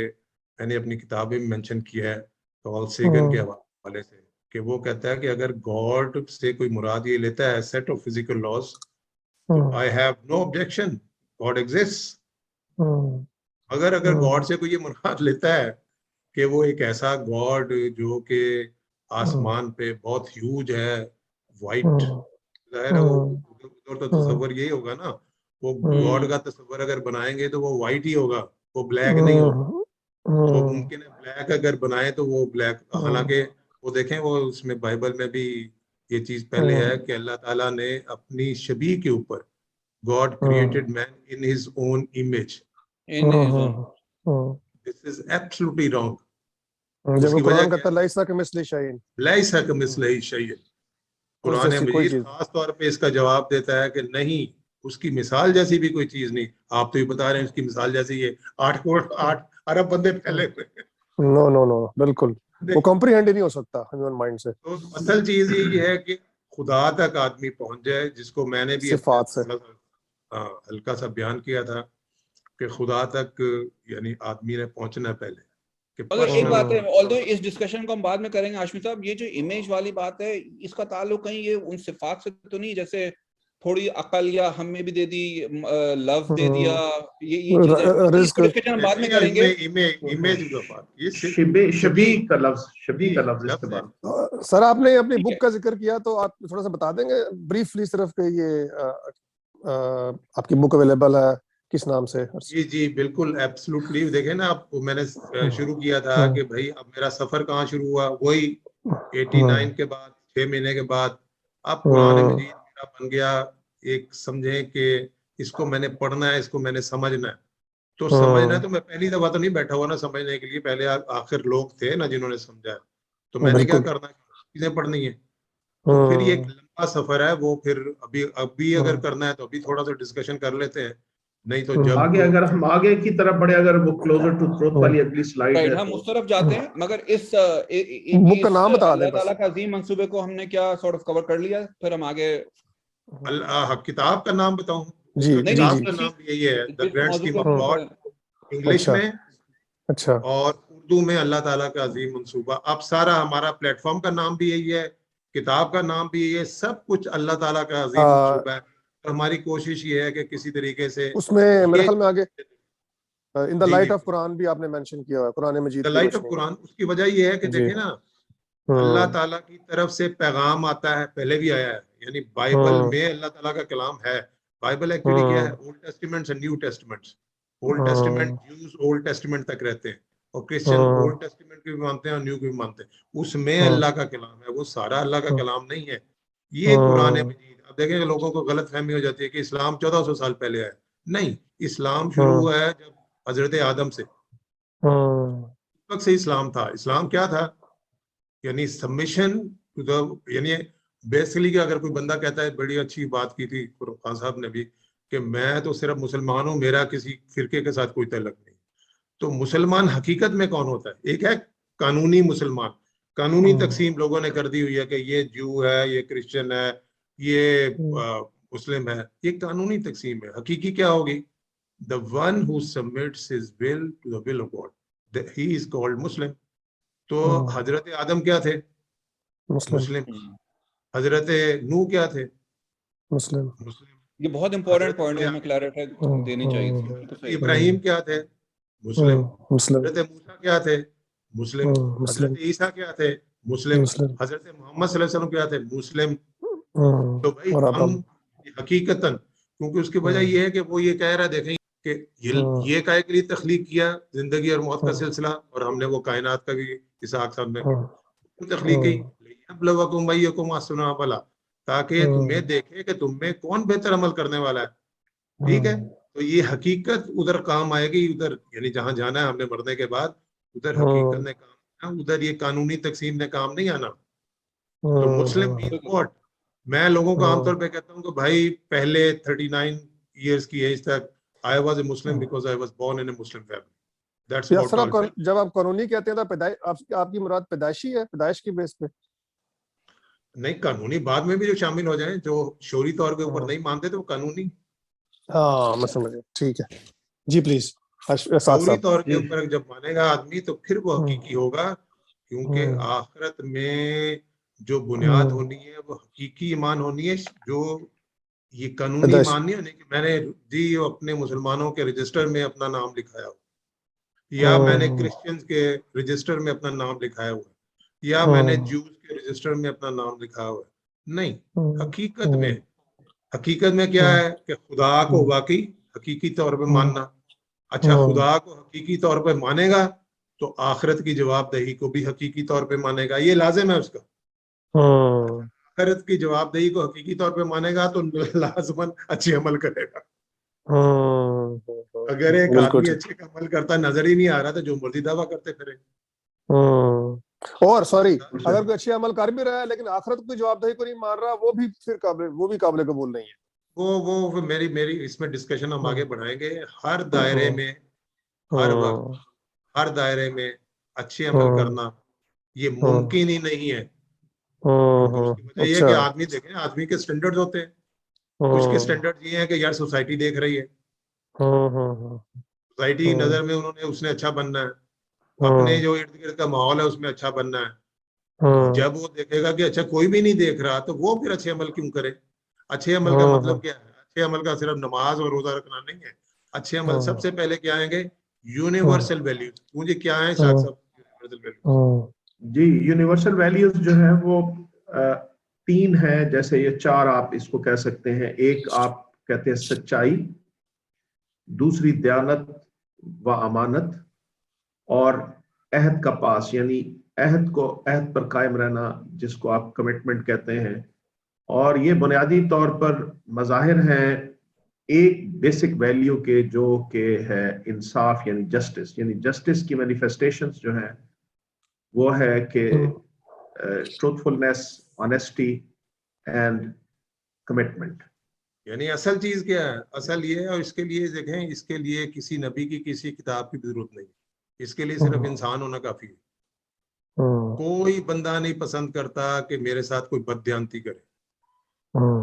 میں نے اپنی کتاب میں مینشن کیا ہے کارل سیگن کے حوالے سے, کہ وہ کہتا ہے کہ اگر گاڈ سے کوئی مراد یہ لیتا ہے set of physical laws, I have no objection, God exist. اگر گاڈ سے کوئی یہ مراد لیتا ہے کہ وہ ایک ایسا گاڈ جو کہ آسمان پہ بہت ہیوج ہے, وائٹ, ظاہر ہے وہ تو تصور یہی ہوگا نا, وہ گاڈ کا تصور اگر بنائیں گے تو وہ وائٹ ہی ہوگا, وہ بلیک نہیں ہوگا. وہ ممکن ہے بلیک اگر بنائے تو وہ بلیک, حالانکہ وہ دیکھیں وہ اس میں بائبل میں بھی یہ چیز پہلے ہے کہ اللہ تعالیٰ نے اپنی شبیہ کے اوپر, God created man in his own image. This is absolutely wrong. جب قرآن کہتا ہے لیسا کمثلہ شیء, لیسا کمثلہ شیء, قرآن مجید خاص طور پہ اس کا جواب دیتا ہے کہ نہیں, اس کی مثال جیسی بھی کوئی چیز نہیں. آپ تو یہ بتا رہے ہیں اس کی مثال جیسی یہ 8 ارب بندے پھیلے ہوئے. نو بالکل وہ کمپریہینڈ ہی نہیں ہو سکتا ہیومن مائنڈ سے. تو اصل چیز یہ ہے کہ خدا تک آدمی پہنچ جائے, جس کو میں نے بھی صفات سے ہلکا سا بیان کیا تھا کہ خدا تک یعنی آدمی نے پہنچنا پہلے. مگر ایک بات ہے, although اس ڈسکشن کو ہم بعد میں کریں گے ہاشمی صاحب, یہ جو امیج والی بات ہے اس کا تعلق کہیں یہ ان صفات سے تو نہیں, جیسے تھوڑی عقل یا ہم میں بھی دے دی, لفظ دے دیا, یہ چیزیں ہم بعد میں کریں گے. امیج کا بات, یہ شبیہ کا لفظ استعمال. سر آپ نے اپنی بک کا ذکر کیا تو آپ تھوڑا سا بتا دیں گے بریفلی صرف کہ یہ آپ کی بک اویلیبل ہے کس نام سے؟ جی بالکل ایبسلوٹلی. دیکھیں نا آپ کو میں نے شروع کیا تھا کہ بھائی اب میرا سفر کہاں شروع ہوا, وہی 89 کے بعد 6 مہینے کے بعد. اب قرآن مجید میرا بن گیا ایک, سمجھیں کہ اس کو میں نے پڑھنا ہے, اس کو میں نے سمجھنا ہے. تو سمجھنا ہے تو میں پہلی دفعہ تو نہیں بیٹھا ہوا نا سمجھنے کے لیے, پہلے آخر لوگ تھے نا جنہوں نے سمجھا, تو میں نے کیا کرنا ہے, چیزیں پڑھنی ہے. تو پھر یہ ایک لمبا سفر ہے وہ, پھر ابھی اگر کرنا ہے تو ابھی تھوڑا سا ڈسکشن کر لیتے ہیں. نہیں تو جب آگے اگر ہم آگے کی طرف بڑھے, اگر وہ کلوزر ٹو ٹروتھ والی اگلی سلائیڈ رائٹ, ہے ہم تو اس طرف جاتے ہیں, مگر اس بک کا نام بتا دیں اللہ بس. تعالیٰ کا عظیم منصوبے کو ہم نے کیا سارٹ آف کور کر لیا, پھر ہم آگے. کتاب کا نام بتاؤں, اس جی کا جی کتاب جی. کا نام یہی ہے دا جس گریٹ موضوع اسکیم پہ آف گاڈ, انگلش اچھا میں اچھا اور اردو میں اللہ تعالیٰ کا عظیم منصوبہ. اب سارا ہمارا پلیٹ فارم کا نام بھی یہی ہے, کتاب کا نام بھی یہی ہے, سب کچھ اللہ تعالیٰ کا عظیم منصوبہ ہے. تو ہماری کوشش یہ ہے کہ کسی طریقے سے اس میں میرے خیال میں آگے ان دا جی لائٹ جی آف قرآن بھی آپ نے مینشن کیا ہوا ہے, قرآن مجید دا کی لائٹ آف روشنی قرآن. اس کی وجہ یہ ہے کہ جی. دیکھیں نا, اللہ تعالیٰ کی طرف سے پیغام آتا ہے, پہلے بھی آیا ہے, یعنی بائبل میں اللہ تعالیٰ کا کلام ہے. بائبل ایکچولی کیا ہے, old testaments and new testaments. Old testament Jews old testament تک رہتے ہیں, اور کرسچن اولڈ ٹیسٹیمنٹ کی بھی مانتے ہیں اور نیو کی بھی مانتے ہیں. اس میں اللہ کا کلام ہے, وہ سارا اللہ کا کلام نہیں ہے. یہ قرآن مجید, اب دیکھیں کہ لوگوں کو غلط فہمی ہو جاتی ہے کہ اسلام 1400 سال پہلے آیا. نہیں, اسلام شروع ہوا ہے جب حضرت آدم سے, اس وقت سے اسلام تھا. اسلام کیا تھا, یعنی سبمیشن ٹو دا, یعنی بیسیکلی کہ اگر کوئی بندہ کہتا ہے, بڑی اچھی بات کی تھی خان صاحب نے بھی, کہ میں تو صرف مسلمان ہوں, میرا کسی فرقے کے ساتھ کوئی تعلق نہیں. تو مسلمان حقیقت میں کون ہوتا ہے؟ ایک ہے قانونی مسلمان, قانونی تقسیم لوگوں نے کر دی ہوئی ہے کہ یہ جو ہے, یہ کرسچن ہے, یہ مسلم ہے, یہ قانونی تقسیم ہے. حقیقی کیا ہوگی؟ the one who submits his will to the will of God, he is called Muslim. تو حضرت آدم کیا تھے؟ مسلم. حضرت نوح کیا تھے؟ مسلم. یہ بہت امپورٹنٹ پوائنٹ ہے, ہمیں کلیئرٹی دینی چاہیے تھی. بالکل صحیح. ابراہیم کیا تھے؟ مسلم. مسلم. حضرت موسیٰ کیا تھے؟ مسلم. حضرت عیسیٰ کیا تھے؟ مسلم. حضرت محمد صلی اللہ علیہ وسلم کیا تھے؟ مسلم. تو بھائی ہم حقیقتاً, کیونکہ اس کی وجہ یہ ہے کہ وہ یہ کہہ رہا, دیکھیں کہ یہ کائے کے لیے تخلیق کیا زندگی اور موت کا سلسلہ, اور ہم نے وہ کائنات کا بھی اسحاق صاحب نے تخلیق کی, لِيَبْلُوَكُمْ أَيُّكُمْ أَحْسَنُ عَمَلًا, تاکہ تمہیں دیکھے کہ تم میں کون بہتر عمل کرنے والا ہے. ٹھیک ہے, تو یہ حقیقت ادھر کام آئے گی, ادھر یعنی جہاں جانا ہے ہم نے مرنے کے بعد, ادھر حقیقت نے کام آنا, ادھر یہ قانونی تقسیم نے کام نہیں آنا. تو مسلم مینس واٹ؟ میں لوگوں کو عام طور پہ کہتا ہوں کہ بھائی پہلے 39 ایئرس کی ایج تک I was a Muslim because I was born in a Muslim family. That's about all. جب آپ قانونی کہتے ہیں تو آپ کی مراد پیدائشی ہے, پیدائش کی بیس پہ؟ نہیں, قانونی بعد میں بھی جو شامل ہو جائیں, جو شعوری طور کے اوپر نہیں مانتے تو وہ قانونی. ہاں میں سمجھ گیا, ٹھیک ہے جی پلیز. شعوری طور کے اوپر جب مانے گا آدمی تو پھر وہ حقیقی ہوگا, کیونکہ آخرت میں جو بنیاد ہونی ہے وہ حقیقی ایمان ہونی ہے. جو یہ قانونی ایمان نہیں ہونے کہ میں نے جی اپنے مسلمانوں کے رجسٹر میں اپنا نام لکھایا ہو, یا میں نے کرسچنز کے رجسٹر میں اپنا نام لکھایا ہوا ہے, یا میں نے جوز کے رجسٹر میں اپنا نام لکھا ہوا ہے. نہیں, حقیقت میں کیا ہے کہ خدا کو واقعی حقیقی طور پہ ماننا. اچھا, خدا کو حقیقی طور پہ مانے گا تو آخرت کی جواب دہی کو بھی حقیقی طور پہ مانے گا, یہ لازم ہے اس کا. آخرت کی جواب دہی کو حقیقی طور پہ مانے گا تو لازماً اچھے عمل کرے گا. اگر ایک آدمی اچھے عمل کرتا نظر ہی نہیں آ رہا تو جو مرضی دعویٰ کرتے پھرے. اور سوری, اگر کوئی اچھے عمل کر بھی رہا ہے لیکن آخرت کی جواب دہی کو نہیں مان رہا, وہ بھی پھر قابل قبول نہیں ہے. وہ میری اس میں ڈسکشن ہم آگے بڑھائیں گے. ہر دائرے میں ہر وقت ہر دائرے میں اچھے عمل کرنا یہ ممکن ہی نہیں ہے. اس کی وجہ یہ ہے کہ آدمی دیکھیں, آدمی کے سٹینڈرڈ ہوتے ہیں. کچھ کے سٹینڈرڈ یہ ہیں کہ یار سوسائٹی دیکھ رہی ہے, سوسائٹی نظر میں اس نے اچھا بننا ہے, اپنے جو ارد گرد کا ماحول ہے اس میں اچھا بننا ہے. جب وہ دیکھے گا کہ اچھا کوئی بھی نہیں دیکھ رہا تو وہ پھر اچھے عمل کیوں کرے. اچھے عمل کا مطلب کیا ہے؟ اچھے عمل کا صرف نماز اور روزہ رکھنا نہیں ہے. اچھے عمل سب سے پہلے کیا آئیں گے؟ Universal values. مجھے کیا ہے شاہ صاحب یونیورسل ویلیوز؟ جی, یونیورسل ویلیوز جو ہے وہ 3 ہیں, جیسے یہ 4 آپ اس کو کہہ سکتے ہیں. ایک آپ کہتے ہیں سچائی, دوسری دیانت و امانت, اور عہد کا پاس, یعنی عہد پر قائم رہنا, جس کو آپ کمٹمنٹ کہتے ہیں. اور یہ بنیادی طور پر مظاہر ہیں ایک بیسک ویلیو کے, جو کہ ہے انصاف یعنی جسٹس. یعنی جسٹس کی مینیفیسٹیشنز جو ہیں وہ ہے کہ ٹروتھفلنس, آنیسٹی اینڈ کمٹمنٹ. یعنی اصل چیز کیا ہے؟ اصل یہ ہے، اور اس کے لیے دیکھیں، اس کے لیے کسی نبی کی کسی کتاب کی ضرورت نہیں، اس کے لیے صرف انسان ہونا کافی ہے۔ کوئی بندہ نہیں پسند کرتا کہ میرے ساتھ کوئی بددیانتی کرے،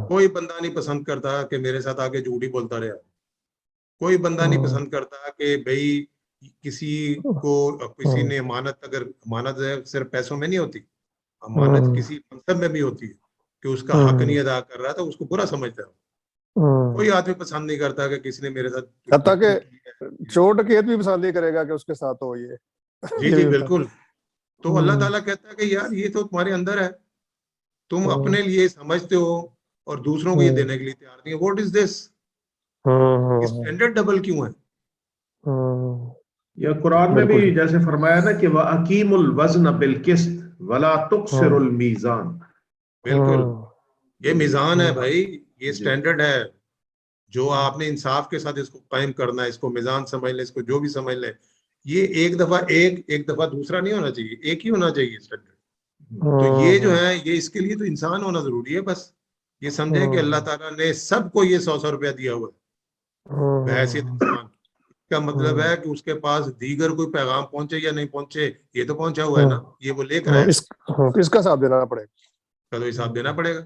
کوئی بندہ نہیں پسند کرتا کہ میرے ساتھ آگے جھوٹ ہی بولتا رہے، کوئی بندہ نہیں پسند کرتا کہ بھائی کسی کو کسی نے امانت، اگر امانت صرف پیسوں میں نہیں ہوتی، امانت کسی منصب میں بھی ہوتی ہے، کہ اس کا حق نہیں ادا کر رہا تھا، اس کو برا سمجھتا ہے۔ کوئی آدمی پسند نہیں کرتا کہ کسی نے میرے ساتھ حتیٰ کہ چوٹ کیت بھی پسند نہیں کرے گا کہ اس کے ساتھ ہو یہ۔ جی جی بالکل۔ تو اللہ تعالیٰ کہتا ہے کہ یار یہ تو تمہارے اندر ہے، تم اپنے لیے سمجھتے ہو اور دوسروں کو یہ دینے کے لیے تیار نہیں ہے۔ What is this? Standard double کیوں ہے؟ یا قرآن میں بھی جیسے فرمایا نا کہ وَأَقِيمُوا الْوَزْنَ بِالْقِسْطِ وَلَا تُخْسِرُوا الْمِيزَانَ۔ بالکل، یہ میزان ہے بھائی، یہ اسٹینڈرڈ ہے، جو آپ نے انصاف کے ساتھ اس کو قائم کرنا ہے، اس کو میزان سمجھ لیں، اس کو جو بھی سمجھ لیں، یہ ایک دفعہ ایک دفعہ دوسرا نہیں ہونا چاہیے، ایک ہی ہونا چاہیے اسٹینڈرڈ۔ تو یہ جو ہے، یہ اس کے لیے تو انسان ہونا ضروری ہے۔ بس یہ سمجھے کہ اللہ تعالیٰ نے سب کو یہ 100 روپیہ دیا ہوا ہے بحیثیت انسان۔ اس کا مطلب ہے کہ اس کے پاس دیگر کوئی پیغام پہنچے یا نہیں پہنچے، یہ تو پہنچا ہوا ہے نا، یہ وہ لے کر آئے، اس کا حساب دینا پڑے گا، تو حساب دینا پڑے گا۔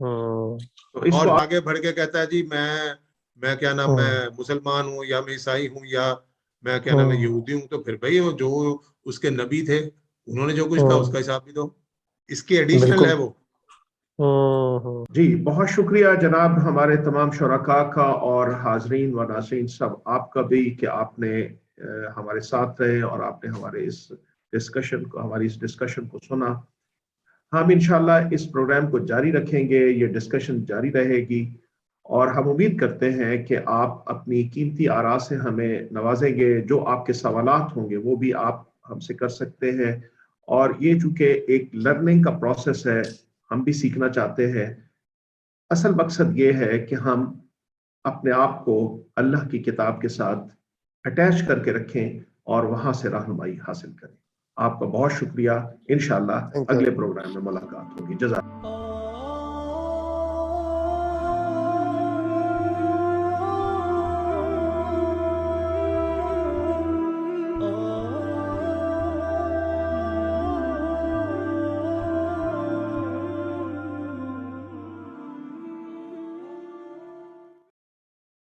اور آگے بڑھ کے کہتا ہے جی میں کیا نام، میں مسلمان ہوں یا میں عیسائی ہوں یا میں کیا نام، میں یہودی ہوں، تو پھر بھائی جو اس کے نبی تھے انہوں نے جو کچھ کہا اس کا حساب بھی دو، اس کے ایڈیشنل ہے وہ۔ جی بہت شکریہ جناب ہمارے تمام شرکاء کا اور حاضرین و ناظرین سب آپ کا بھی کہ آپ نے ہمارے ساتھ رہے اور آپ نے ہماری اس ڈسکشن کو سنا۔ ہم انشاءاللہ اس پروگرام کو جاری رکھیں گے، یہ ڈسکشن جاری رہے گی، اور ہم امید کرتے ہیں کہ آپ اپنی قیمتی آراء سے ہمیں نوازیں گے۔ جو آپ کے سوالات ہوں گے وہ بھی آپ ہم سے کر سکتے ہیں، اور یہ چونکہ ایک لرننگ کا پروسیس ہے، ہم بھی سیکھنا چاہتے ہیں۔ اصل مقصد یہ ہے کہ ہم اپنے آپ کو اللہ کی کتاب کے ساتھ اٹیچ کر کے رکھیں اور وہاں سے رہنمائی حاصل کریں۔ آپ کا بہت شکریہ، انشاءاللہ اگلے پروگرام میں ملاقات ہوگی۔ جزاک اللہ۔